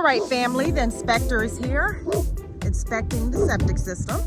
All right, family, the inspector is here, inspecting the septic system.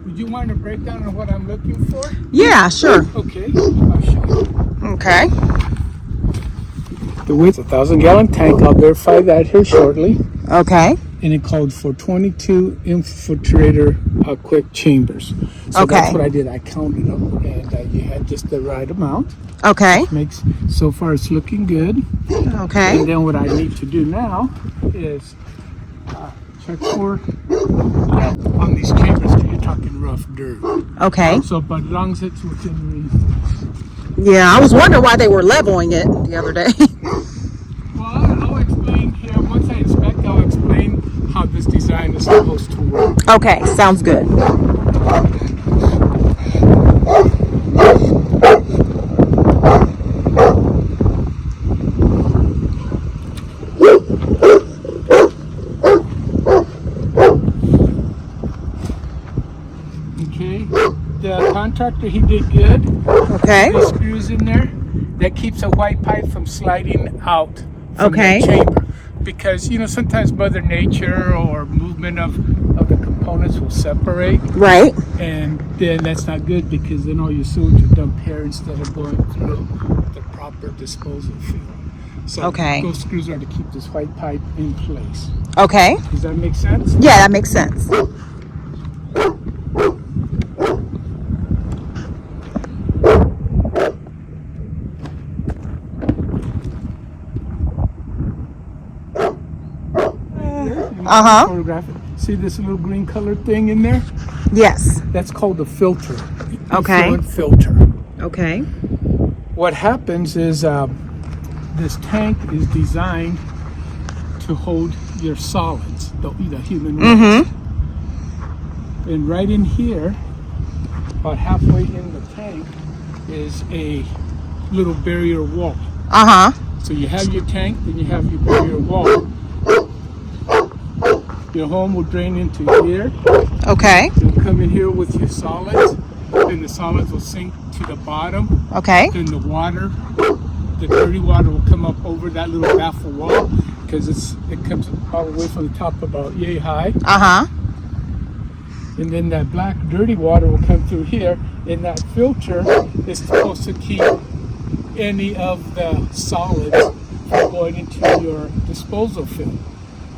Would you want a breakdown of what I'm looking for? Yeah, sure. Okay, I'll show you. Okay. The width, 1,000-gallon tank. I'll verify that here shortly. Okay. And it called for 22 infiltrator quick chambers. So Okay. that's what I did. I counted them, and you had just the right amount. Okay. Makes so far it's looking good. Okay. And then what I need to do now is check for on these chambers. You're talking rough dirt. Okay. So, but as long as it's within reason. Yeah, I was wondering why they were leveling it the other day. Well, I'll explain here. Once I inspect, I'll explain how this design is supposed to work. Okay, sounds good. Okay. The contractor, he did good. Okay. These screws in there, that keeps a white pipe from sliding out from Okay. the chamber. Because, you know, sometimes Mother Nature or movement of the components will separate. Right. And then that's not good, because then all your sewage will dump here instead of going through the proper disposal field. So Okay. those screws are to keep this white pipe in place. Okay. Does that make sense? Yeah, that makes sense. Uh-huh. Photograph it. See this little green colored thing in there? Yes. That's called a filter. Okay. Effluent filter. Okay. What happens is this tank is designed to hold your solids, the human waste. And right in here, about halfway in the tank, is a little barrier wall. Uh-huh. So you have your tank, then you have your barrier wall. Your home will drain into here. Okay. You'll come in here with your solids, then the solids will sink to the bottom. Okay. Then the water, the dirty water, will come up over that little baffle wall, because it comes all the way from the top about yay high. Uh-huh. And then that black dirty water will come through here, and that filter is supposed to keep any of the solids from going into your disposal field.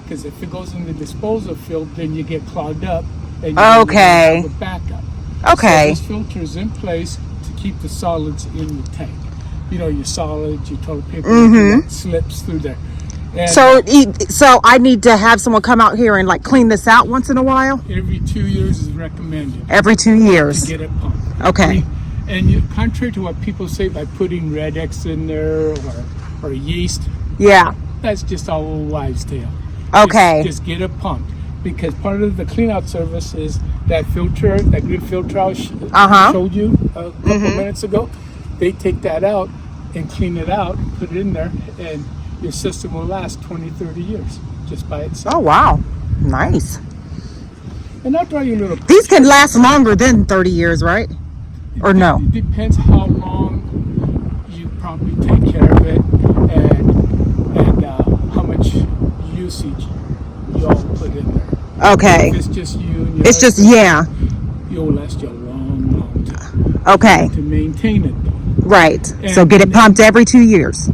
Because if it goes in the disposal field, then you get clogged up, and you Okay. have a backup. Okay. So this filter is in place to keep the solids in the tank. You know, your solids, your toilet paper, that slips through there. And So I need to have someone come out here and like clean this out once in a while? every 2 years is recommended Every 2 to years. get it pumped. Okay. And contrary to what people say by putting Red X in there or yeast, Yeah. that's just all old wives' tale. Okay. Just get it pumped, because part of the clean out service is that filter, that green filter I showed you a couple minutes ago. They take that out and clean it out, put it in there, and your system will last 20, 30 years just by itself. Oh, wow. Nice. And I'll draw you a little. These can last longer than 30 years, right? Or no? It depends how long you probably take care of it, and how much usage you all put in there. Okay. If it's just you and your It's just, husband, yeah. You'll last you a long, long time. Okay. To maintain it, though. Right. So get it pumped every 2 years.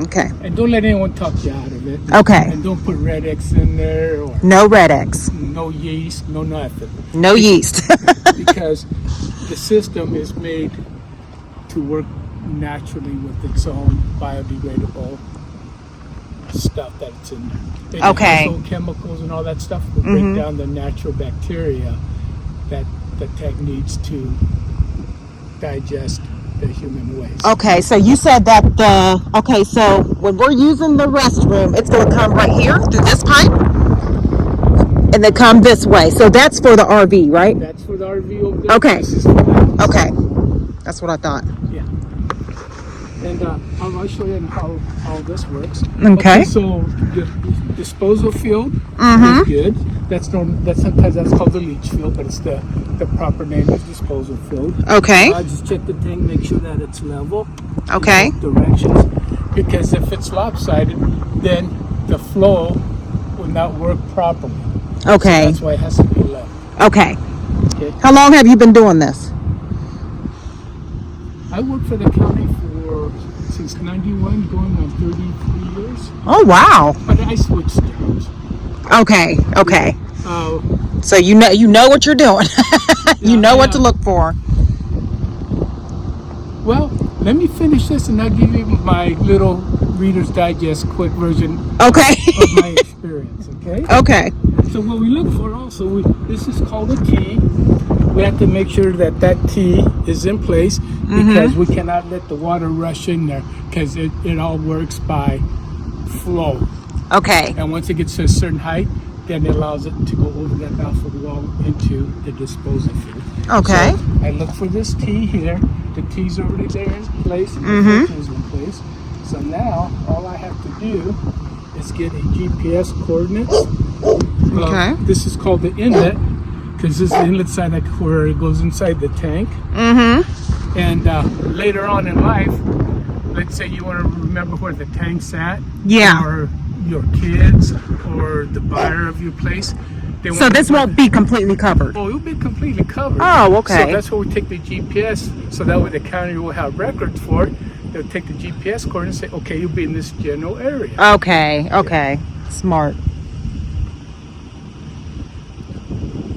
Okay. And don't let anyone talk you out of it. Okay. And don't put Red X in there, or No Red X. no yeast, no nothing. No yeast. Because the system is made to work naturally with its own biodegradable stuff that's in there. And Okay. household chemicals and all that stuff will break down the natural bacteria that the tank needs to digest the human waste. Okay, so you said that so when we're using the restroom, it's going to come right here through this pipe and then come this way. So that's for the RV, right? That's for the RV over there. Okay. This is for the house. Okay. That's what I thought. Yeah. And I'll show you how all this works. Okay. So the disposal field is good. That's sometimes that's called the leach field, but it's the proper name is disposal field. Okay. Just check the tank, make sure that it's level. Okay. Directions, because if it's lopsided, then the flow will not work properly. Okay. So that's why it has to be level. Okay. Okay. How long have you been doing this? I worked for the county since '91, going on 33 years. Oh, wow. But I switched jobs. Okay. Okay. So you know what you're doing. You know what to look for. Well, let me finish this and I'll give you my little Reader's Digest quick version Okay. of my experience, okay? Okay. So what we look for also, this is called a T. We have to make sure that T is in place because we cannot let the water rush in there because it all works by flow. Okay. And once it gets to a certain height, then it allows it to go over that baffled wall into the disposal field. Okay. So I look for this T here. The T's already there in place. And the filter is in place. So now all I have to do is get a GPS coordinates. Okay. This is called the inlet because this is the inlet side where it goes inside the tank. And later on in life, let's say you want to remember where the tank's at. Yeah. Or your kids or the buyer of your place. So this won't be completely covered? Oh, it'll be completely covered. Oh, okay. So that's where we take the GPS, so that way the county will have records for it. They'll take the GPS coordinates and say, okay, you'll be in this general area. Okay. Okay. Smart.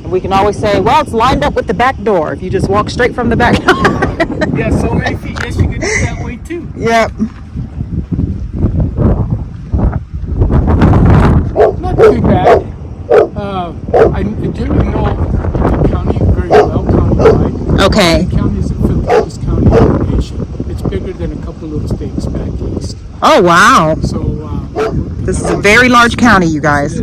We can always say, well, it's lined up with the back door. If you just walk straight from the back door. Yeah, so many feet. Yes, you can do it that way too. Yep. Not too bad. I generally know the county very well, countywide. Okay. The county is the fifth largest county in the nation. It's bigger than a couple little states back east. Oh, wow. So This is a very large county, you guys.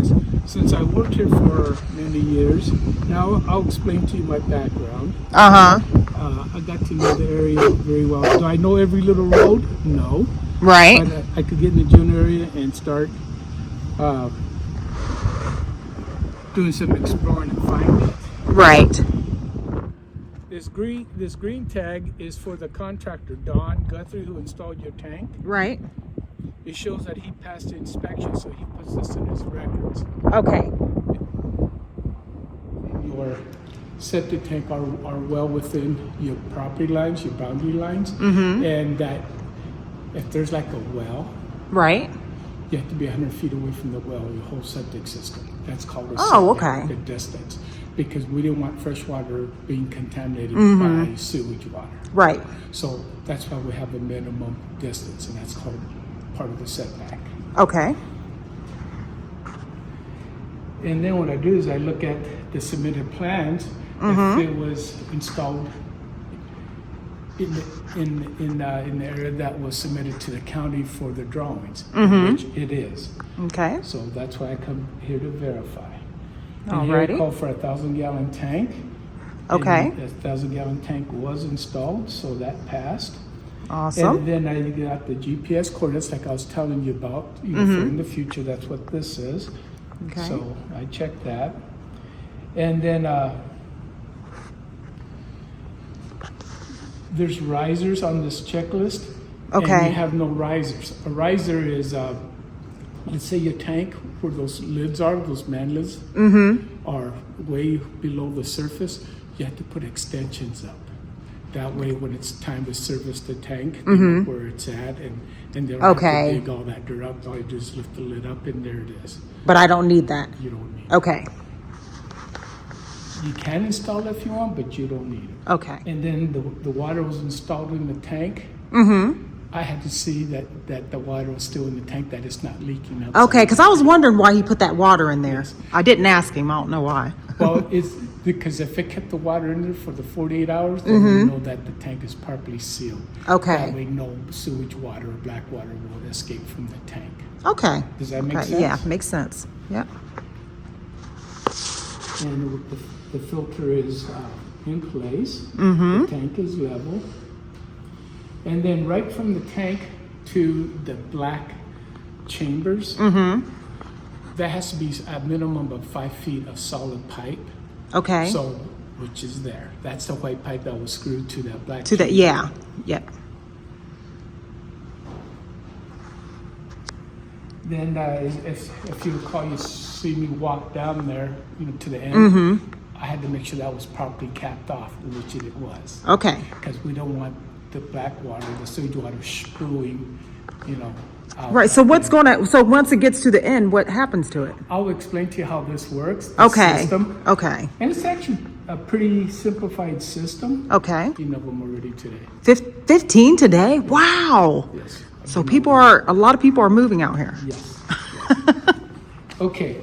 Since I worked here for many years, now I'll explain to you my background. I got to know the area very well. Do I know every little road? No. Right. But I could get in the general area and start doing some exploring and finding it. Right. This green tag is for the contractor, Don Guthrie, who installed your tank. Right. It shows that he passed the inspection, so he puts this in his records. Okay. Your septic tank are well within your property lines, your boundary lines, and that if there's like a well, Right. you have to be 100 feet away from the well, your whole septic system. That's called a Oh, septic, okay. the distance, because we didn't want fresh water being contaminated by sewage water. Right. So that's why we have a minimum distance, and that's called part of the setback. Okay. And then what I do is I look at the submitted plans. If it was installed in the area that was submitted to the county for the drawings, which it is. Okay. So that's why I come here to verify. And here I Alrighty. call for a 1,000-gallon tank. Okay. And a 1,000-gallon tank was installed, so that passed. Awesome. And then I got the GPS coordinates, like I was telling you about. You know, for in the future, that's what this is. Okay. So I checked that, and then there's risers on this checklist. Okay. And you have no risers. A riser is, let's say your tank, where those lids are, those man lids, are way below the surface. You have to put extensions up. That way, when it's time to service the tank, they know where it's at, and they don't have to dig all that dirt up. All you do is lift the lid up, and there it is. But I don't need that. You don't need it. Okay. You can install it if you want, but you don't need it. Okay. And then the water was installed in the tank. I had to see that the water was still in the tank, that it's not leaking out. Okay, because I was wondering why he put that water in there. Yes. I didn't ask him. I don't know why. Well, it's because if it kept the water in there for the 48 hours, then we know that the tank is properly sealed. Okay. That way no sewage water or black water will escape from the tank. Okay. Does that make Okay, sense? yeah, makes sense. Yep. And the filter is in place. The tank is level. And then right from the tank to the black chambers, there has to be a minimum of 5 feet of solid pipe. Okay. So, which is there. That's the white pipe that was screwed to that black To the chamber. yeah. Yep. Then if you recall, you see me walk down there, to the end. I had to make sure that was properly capped off, which it was. Okay. Because we don't want the black water, the sewage water spewing, out. Right. So so once it gets to the end, what happens to it? I'll explain to you how this works. The Okay. System. Okay. And it's actually a pretty simplified system. Okay. 15 of them already today. 15 today? Wow. Yes. So a lot of people are moving out here. Yes. Okay.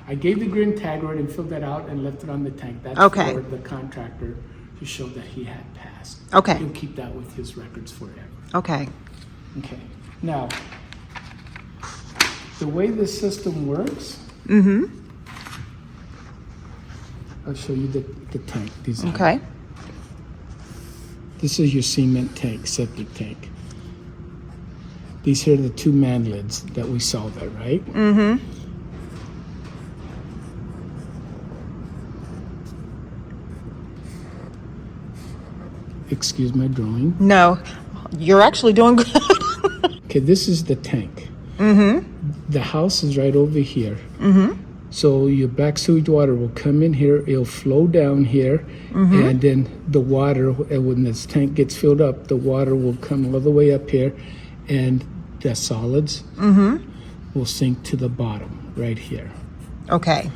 I gave the green tag right and filled that out and left it on the tank. That's Okay. for the contractor to show that he had passed. Okay. He'll keep that with his records forever. Okay. Okay. Now, the way this system works, I'll show you the tank design. Okay. This is your cement tank, septic tank. These here are the 2 man lids that we saw there, right? Excuse my drawing. No, you're actually doing good. Okay, this is the tank. The house is right over here. So your black sewage water will come in here, it'll flow down here, and then the water, when this tank gets filled up, the water will come all the way up here, and the solids will sink to the bottom right here. Okay.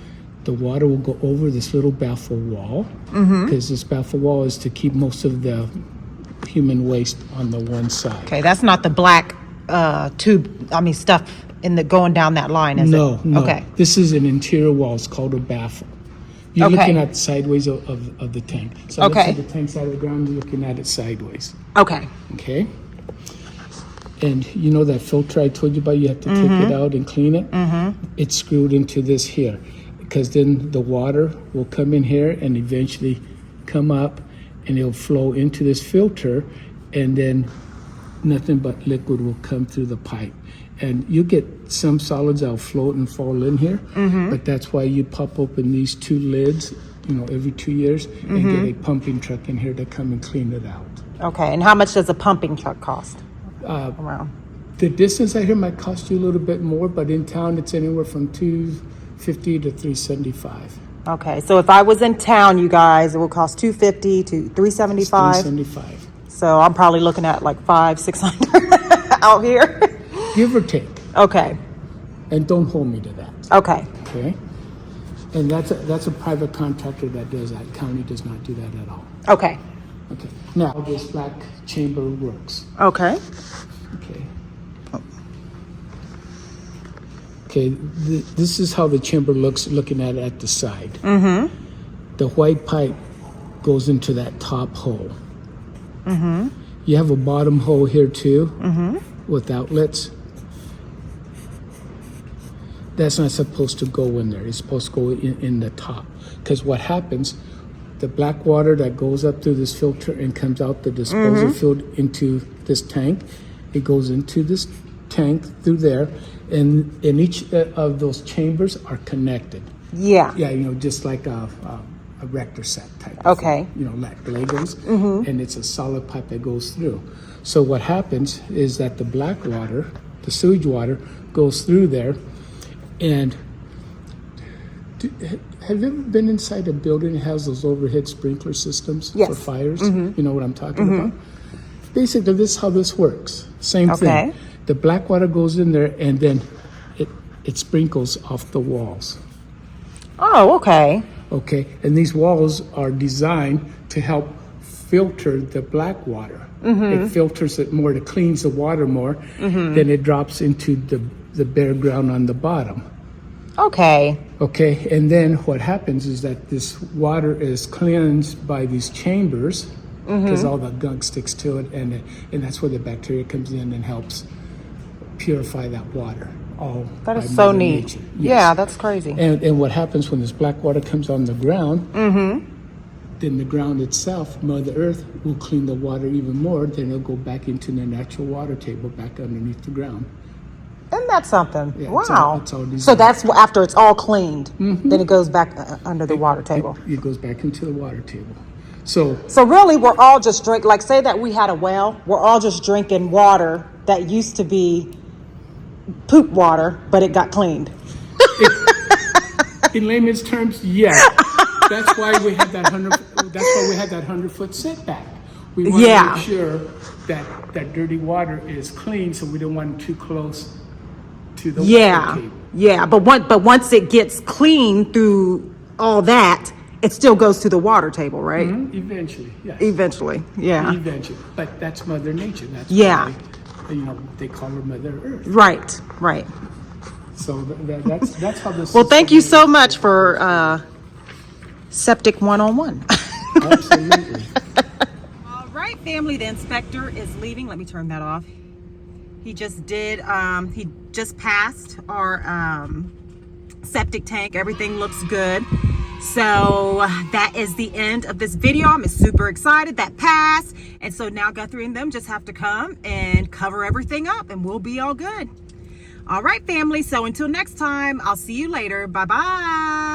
The water will go over this little baffle wall, because this baffle wall is to keep most of the human waste on the one side. Okay, that's not the black stuff going down that line, is it? No. Okay. This is an interior wall. It's called a baffle. You're Okay. looking at the sideways of the tank. So Okay. let's say the tank's out of the ground, you're looking at it sideways. Okay. Okay? And you know that filter I told you about, you have to take it out and clean it? It's screwed into this here. Because then the water will come in here and eventually come up and it'll flow into this filter, and then nothing but liquid will come through the pipe. And you get some solids that'll float and fall in here, but that's why you pop open these 2 lids, every 2 years, and get a pumping truck in here to come and clean it out. Okay. And how much does a pumping truck cost? Around. The distance out here might cost you a little bit more, but in town it's anywhere from $250 to $375. Okay. So if I was in town, you guys, it would cost $250 to $375. $375. So I'm probably looking at like $500-$600 out here. Give or take. Okay. And don't hold me to that. Okay. Okay? And that's a private contractor that does that. County does not do that at all. Okay. Okay. Now, how this black chamber works. Okay. Okay. Okay, this is how the chamber looks looking at the side. The white pipe goes into that top hole. You have a bottom hole here too, with outlets. That's not supposed to go in there. It's supposed to go in the top. Because what happens, the black water that goes up through this filter and comes out the disposal field into this tank, it goes into this tank through there, and each of those chambers are connected. Yeah. Yeah, just like a rector set type. Okay. Like Legos, and it's a solid pipe that goes through. So what happens is that the black water, the sewage water, goes through there, and have you ever been inside a building that has those overhead sprinkler systems for Yes. fires? You know what I'm talking about? Basically, this is how this works. Same Okay. thing. The black water goes in there, and then it sprinkles off the walls. Oh, okay. Okay, and these walls are designed to help filter the black water. It filters it more, it cleans the water more, then it drops into the bare ground on the bottom. Okay. Okay, and then what happens is that this water is cleansed by these chambers because all the gunk sticks to it, and that's where the bacteria comes in and helps purify that water. All That by is so Mother neat. Nature. Yeah, that's crazy. And what happens when this black water comes on the ground, then the ground itself, Mother Earth, will clean the water even more, then it'll go back into the natural water table back underneath the ground. Isn't that something? Yeah, wow. it's all So designed. that's after it's all cleaned, then it goes back under the water table. It goes back into the water table. So So really, we're all just like say that we had a well, we're all just drinking water that used to be poop water, but it got cleaned. in layman's terms, yes. That's why we had that 100-foot setback. We want to Yeah. make sure that dirty water is clean, so we don't want it too close to the water table. Yeah, but once it gets clean through all that, it still goes to the water table, right? Eventually, yes. Eventually, yeah. Eventually, but that's Mother Nature. That's Yeah. why they call her Mother Earth. Right, right. So that's how this. Well, thank you so much for Septic 101. Absolutely. All right, family, the inspector is leaving. Let me turn that off. He just he just passed our septic tank. Everything looks good. So that is the end of this video. I'm super excited that passed. And so now Guthrie and them just have to come and cover everything up and we'll be all good. All right, family. So until next time, I'll see you later. Bye-bye.